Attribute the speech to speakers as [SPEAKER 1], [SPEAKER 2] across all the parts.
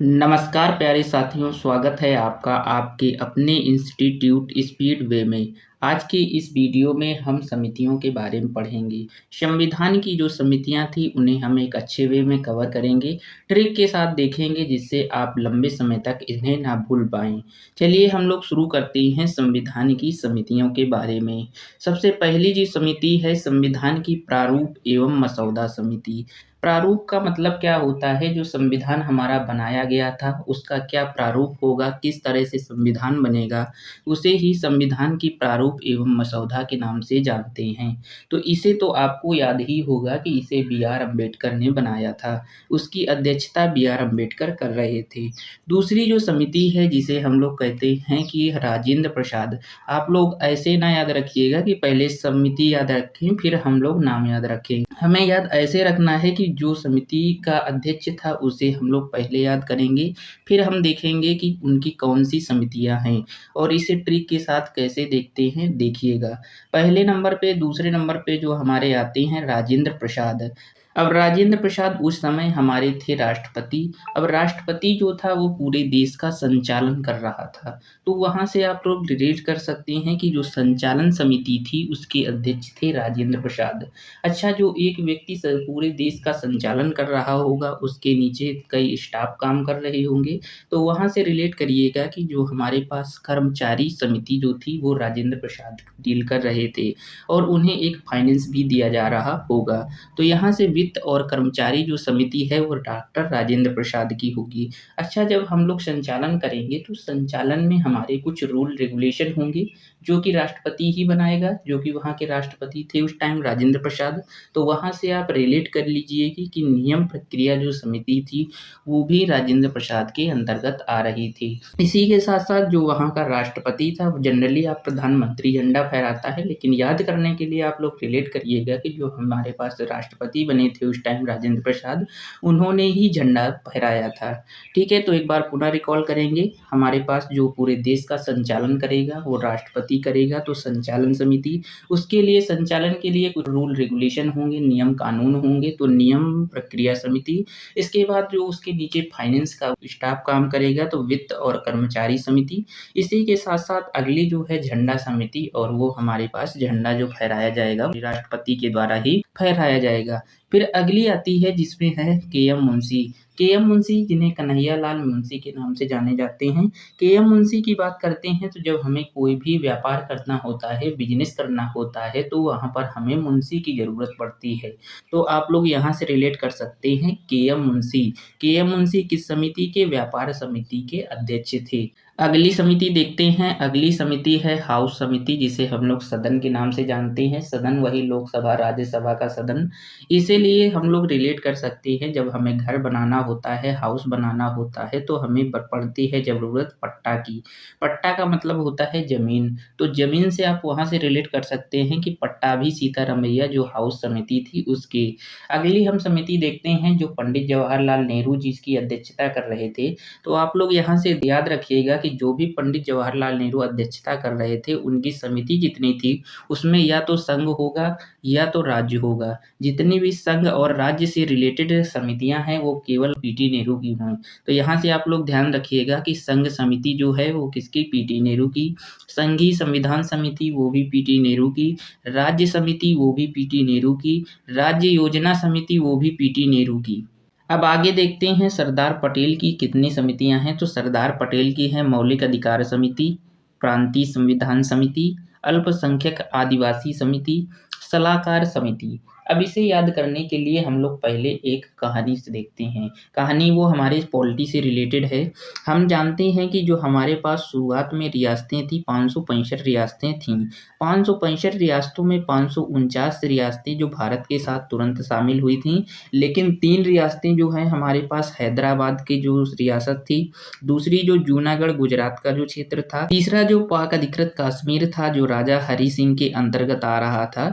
[SPEAKER 1] नमस्कार प्यारे साथियों, स्वागत है आपका आपके अपने इंस्टीट्यूट स्पीड वे में। आज की इस वीडियो में हम समितियों के बारे में पढ़ेंगे। संविधान की जो समितियां थी उन्हें हम एक अच्छे वे में कवर करेंगे, ट्रिक के साथ देखेंगे जिससे आप लंबे समय तक इन्हें ना भूल पाएँ। चलिए हम लोग शुरू करते हैं संविधान की समितियों के बारे में। सबसे पहली जो समिति है संविधान की प्रारूप एवं मसौदा समिति। प्रारूप का मतलब क्या होता है, जो संविधान हमारा बनाया गया था उसका क्या प्रारूप होगा, किस तरह से संविधान बनेगा, उसे ही संविधान की प्रारूप एवं मसौदा के नाम से जानते हैं। तो इसे तो आपको याद ही होगा कि इसे बी आर अम्बेडकर ने बनाया था। उसकी अध्यक्षता बी आर अम्बेडकर कर रहे थे। दूसरी जो समिति है जिसे हम लोग कहते हैं कि राजेंद्र प्रसाद। आप लोग ऐसे ना याद रखिएगा कि पहले समिति याद रखें फिर हम लोग नाम याद रखें। हमें याद ऐसे रखना है कि जो समिति का अध्यक्ष था उसे हम लोग पहले याद करेंगे, फिर हम देखेंगे कि उनकी कौन सी समितियां हैं और इसे ट्रिक के साथ कैसे देखते हैं देखिएगा। पहले नंबर पे, दूसरे नंबर पे जो हमारे आते हैं राजेंद्र प्रसाद। अब राजेंद्र प्रसाद उस समय हमारे थे राष्ट्रपति। अब राष्ट्रपति जो था वो पूरे देश का संचालन कर रहा था, तो वहाँ से आप लोग रिलेट कर सकते हैं कि जो संचालन समिति थी उसके अध्यक्ष थे राजेंद्र प्रसाद। अच्छा, जो एक व्यक्ति पूरे देश का संचालन कर रहा होगा उसके नीचे कई स्टाफ काम कर रहे होंगे, तो वहाँ से रिलेट करिएगा कि जो हमारे पास कर्मचारी समिति जो थी वो राजेंद्र प्रसाद डील कर रहे थे और उन्हें एक फाइनेंस भी दिया जा रहा होगा। तो यहाँ से वित्त और कर्मचारी जो समिति है वो डॉक्टर राजेंद्र प्रसाद की होगी। अच्छा, जब हम लोग संचालन करेंगे तो संचालन में हमारे कुछ रूल रेगुलेशन होंगे जो कि राष्ट्रपति ही बनाएगा, जो कि वहाँ के राष्ट्रपति थे उस टाइम राजेंद्र प्रसाद। तो वहाँ से आप रिलेट कर लीजिए कि नियम प्रक्रिया जो समिति थी वो भी राजेंद्र प्रसाद के अंतर्गत आ रही थी। इसी के साथ साथ जो वहाँ का राष्ट्रपति था, जनरली आप प्रधानमंत्री झंडा फहराता है, लेकिन याद करने के लिए आप लोग रिलेट करिएगा कि जो हमारे पास राष्ट्रपति बने थे उस टाइम राजेंद्र प्रसाद, उन्होंने ही झंडा फहराया था। ठीक है, तो एक बार पुनः रिकॉल करेंगे। हमारे पास जो पूरे देश का संचालन करेगा वो राष्ट्रपति करेगा, तो संचालन समिति। उसके लिए संचालन के लिए कुछ रूल रेगुलेशन होंगे, नियम कानून होंगे, तो नियम प्रक्रिया समिति। इसके बाद जो उसके नीचे फाइनेंस का स्टाफ काम करेगा तो वित्त और कर्मचारी समिति। इसी के साथ साथ अगली जो है झंडा समिति, और वो हमारे पास झंडा जो फहराया जाएगा राष्ट्रपति के द्वारा ही फहराया जाएगा। फिर अगली आती है जिसमें है के एम मुंशी। के एम मुंशी, जिन्हें कन्हैया लाल मुंशी के नाम से जाने जाते हैं। के एम मुंशी की बात करते हैं तो जब हमें कोई भी व्यापार करना होता है, बिजनेस करना होता है, तो वहाँ पर हमें मुंशी की ज़रूरत पड़ती है। तो आप लोग यहाँ से रिलेट कर सकते हैं के एम मुंशी। के एम मुंशी किस समिति के? व्यापार समिति के अध्यक्ष थे। अगली समिति देखते हैं। अगली समिति है हाउस समिति, जिसे हम लोग सदन के नाम से जानते हैं। सदन वही लोकसभा राज्यसभा का सदन। इसीलिए हम लोग रिलेट कर सकते हैं, जब हमें घर बनाना होता है, हाउस बनाना होता है, तो हमें पड़ती है ज़रूरत पट्टा की। पट्टा का मतलब होता है ज़मीन। तो ज़मीन से आप वहाँ से रिलेट कर सकते हैं कि पट्टा भी सीतारमैया जो हाउस समिति थी उसकी। अगली हम समिति देखते हैं जो पंडित जवाहरलाल नेहरू जी की अध्यक्षता कर रहे थे। तो आप लोग यहाँ से याद रखिएगा कि जो भी पंडित जवाहरलाल नेहरू अध्यक्षता कर रहे थे उनकी समिति जितनी थी उसमें या तो संघ होगा या तो राज्य होगा। जितनी भी संघ और राज्य से रिलेटेड समितियां हैं वो केवल पीटी नेहरू की हों। तो यहाँ से आप लोग ध्यान रखिएगा कि संघ समिति जो है वो किसकी? पीटी नेहरू की। संघीय संविधान समिति वो भी पीटी नेहरू की। राज्य समिति वो भी पीटी नेहरू की। राज्य योजना समिति वो भी पीटी नेहरू की। अब आगे देखते हैं सरदार पटेल की कितनी समितियां हैं। तो सरदार पटेल की है मौलिक अधिकार समिति, प्रांतीय संविधान समिति, अल्पसंख्यक आदिवासी समिति, सलाहकार समिति। अब इसे याद करने के लिए हम लोग पहले एक कहानी से देखते हैं। कहानी वो हमारे पॉलिटी से रिलेटेड है। हम जानते हैं कि जो हमारे पास शुरुआत में रियासतें थी, 565 रियासतें थीं। 565 रियासतों में 549 रियासतें जो भारत के साथ तुरंत शामिल हुई थीं, लेकिन 3 रियासतें जो हैं हमारे पास हैदराबाद की जो रियासत थी, दूसरी जो जूनागढ़ गुजरात का जो क्षेत्र था, तीसरा जो पाक अधिकृत कश्मीर था जो राजा हरि सिंह के अंतर्गत आ रहा था।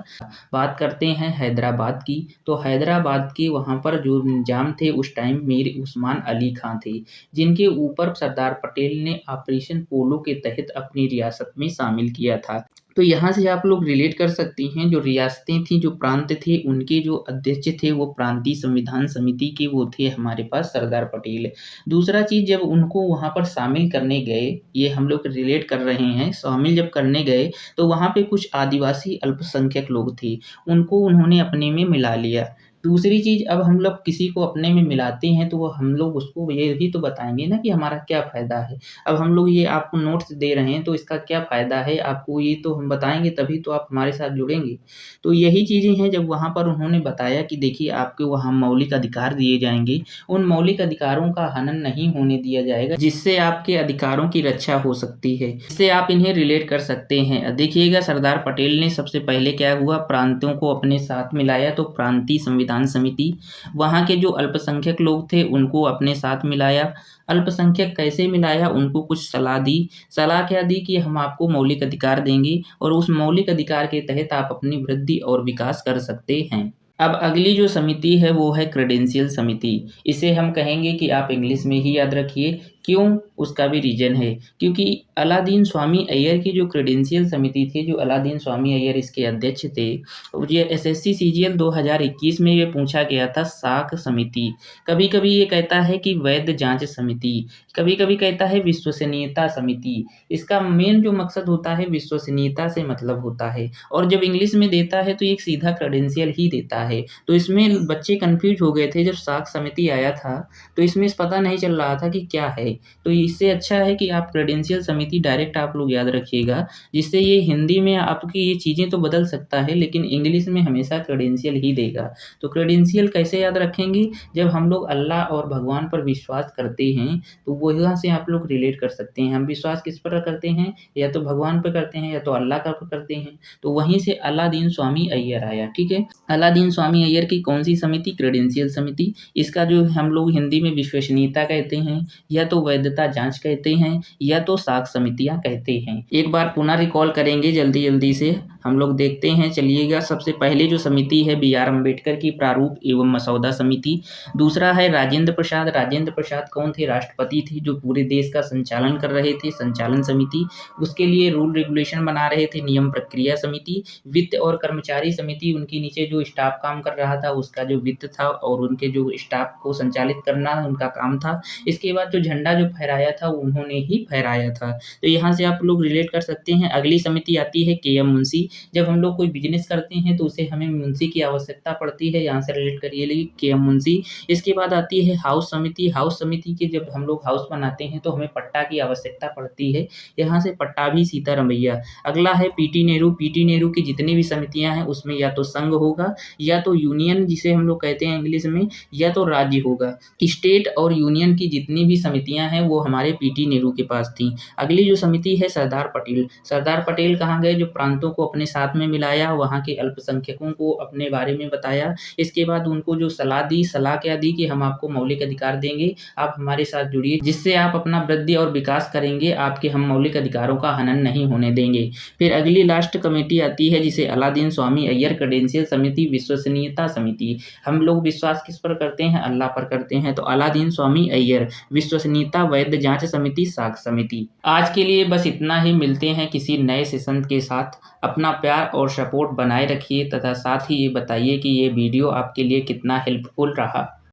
[SPEAKER 1] बात करते हैं हैदराबाद की। तो हैदराबाद के वहाँ पर जो निजाम थे उस टाइम मीर उस्मान अली खां थे, जिनके ऊपर सरदार पटेल ने ऑपरेशन पोलो के तहत अपनी रियासत में शामिल किया था। तो यहाँ से आप लोग रिलेट कर सकते हैं, जो रियासतें थी, जो प्रांत थे, उनके जो अध्यक्ष थे वो प्रांतीय संविधान समिति के वो थे हमारे पास सरदार पटेल। दूसरा चीज़, जब उनको वहाँ पर शामिल करने गए, ये हम लोग रिलेट कर रहे हैं, शामिल जब करने गए तो वहाँ पे कुछ आदिवासी अल्पसंख्यक लोग थे, उनको उन्होंने अपने में मिला लिया। दूसरी चीज़, अब हम लोग किसी को अपने में मिलाते हैं तो वो हम लोग उसको ये भी तो बताएँगे ना कि हमारा क्या फ़ायदा है। अब हम लोग ये आपको नोट्स दे रहे हैं तो इसका क्या फ़ायदा है आपको, ये तो हम बताएँगे तभी तो आप हमारे साथ जुड़ेंगे। तो यही चीज़ें हैं, जब वहाँ पर उन्होंने बताया कि देखिए आपको वहाँ मौलिक अधिकार दिए जाएँगे, उन मौलिक अधिकारों का हनन नहीं होने दिया जाएगा, जिससे आपके अधिकारों की रक्षा हो सकती है। इससे आप इन्हें रिलेट कर सकते हैं। देखिएगा सरदार पटेल ने सबसे पहले क्या हुआ, प्रांतों को अपने साथ मिलाया, तो प्रांतीय संविधान समिति, वहाँ के जो अल्पसंख्यक लोग थे उनको अपने साथ मिलाया। अल्पसंख्यक कैसे मिलाया, उनको कुछ सलाह दी। सलाह क्या दी कि हम आपको मौलिक अधिकार देंगे और उस मौलिक अधिकार के तहत आप अपनी वृद्धि और विकास कर सकते हैं। अब अगली जो समिति है वो है क्रेडेंशियल समिति। इसे हम कहेंगे कि आप इंग्लिश में ही याद रखिए। क्यों? उसका भी रीज़न है, क्योंकि अलादीन स्वामी अय्यर की जो क्रेडेंशियल समिति थी, जो अलादीन स्वामी अय्यर इसके अध्यक्ष थे, ये एसएससी सीजीएल 2021 में ये पूछा गया था साख समिति। कभी-कभी ये कहता है कि वैध जाँच समिति, कभी-कभी कहता है विश्वसनीयता समिति। इसका मेन जो मकसद होता है विश्वसनीयता से मतलब होता है, और जब इंग्लिश में देता है तो एक सीधा क्रेडेंशियल ही देता है। तो इसमें बच्चे कन्फ्यूज़ हो गए थे, जब साख समिति आया था तो इसमें पता नहीं चल रहा था कि क्या है। तो इससे अच्छा है कि आप क्रेडेंशियल समिति डायरेक्ट आप लोग याद रखिएगा, जिससे ये हिंदी में आपकी ये चीज़ें तो बदल सकता है लेकिन इंग्लिश में हमेशा क्रेडेंशियल ही देगा। तो क्रेडेंशियल कैसे याद रखेंगे, जब हम लोग अल्लाह और भगवान पर विश्वास करते हैं तो वहाँ से आप लोग रिलेट कर सकते हैं। हम विश्वास किस पर करते हैं, या तो भगवान पर करते हैं या तो अल्लाह का पर करते हैं। तो वहीं से अलादीन स्वामी अय्यर आया, ठीक है। अलादीन स्वामी अय्यर की कौन सी समिति? क्रेडेंशियल समिति। इसका जो हम लोग हिंदी में विश्वसनीयता कहते हैं, या तो वैधता जाँच कहते हैं, या तो साख समितियाँ कहते हैं। एक बार पुनः रिकॉल करेंगे जल्दी-जल्दी से हम लोग देखते हैं, चलिएगा। सबसे पहले जो समिति है बी.आर. अम्बेडकर की प्रारूप एवं मसौदा समिति। दूसरा है राजेंद्र प्रसाद। राजेंद्र प्रसाद कौन थे? राष्ट्रपति थे, जो पूरे देश का संचालन कर रहे थे, संचालन समिति। उसके लिए रूल रेगुलेशन बना रहे थे, नियम प्रक्रिया समिति। वित्त और कर्मचारी समिति, उनके नीचे जो स्टाफ काम कर रहा था उसका जो वित्त था और उनके जो स्टाफ को संचालित करना उनका काम था। इसके बाद जो झंडा जो फहराया था उन्होंने ही फहराया था। तो यहाँ से आप लोग रिलेट कर सकते हैं। अगली समिति आती है के.एम. मुंशी। जब हम लोग कोई बिज़नेस करते हैं तो उसे हमें मुंशी की आवश्यकता पड़ती है, यहाँ से रिलेट करिए के.एम. मुंशी। इसके बाद आती है हाउस समिति। हाउस समिति के जब हम लोग हाउस बनाते हैं तो हमें पट्टा की आवश्यकता पड़ती है, यहाँ से पट्टा भी सीतारमैया। अगला है पी.टी. नेहरू। पी.टी. नेहरू की जितनी भी समितियाँ हैं उसमें या तो संघ होगा, या तो यूनियन जिसे हम लोग कहते हैं इंग्लिश में, या तो राज्य होगा। स्टेट और यूनियन की जितनी भी समितियाँ हैं वो हमारे पी.टी. नेहरू के पास थी। अगली जो समिति है सरदार पटेल। सरदार पटेल कहाँ गए? जो प्रांतों को अपने साथ में मिलाया, वहाँ के अल्पसंख्यकों को अपने बारे में बताया। इसके बाद उनको जो सलाह दी, सलाह क्या दी कि हम आपको मौलिक अधिकार देंगे, आप हमारे साथ जुड़िए, जिससे आप अपना वृद्धि और विकास करेंगे, आपके हम मौलिक अधिकारों का हनन नहीं होने देंगे। फिर अगली लास्ट कमेटी आती है जिसे अलादीन स्वामी अय्यर क्रेडेंशियल समिति, विश्वसनीयता समिति। हम लोग विश्वास किस पर करते हैं? अल्लाह पर करते हैं, तो अलादीन स्वामी अय्यर विश्वसनीयता वैध जांच समिति, साख समिति। आज के लिए बस इतना ही। मिलते हैं किसी नए सेशन के साथ। अपना प्यार और सपोर्ट बनाए रखिए तथा साथ ही ये बताइए कि ये वीडियो आपके लिए कितना हेल्पफुल रहा।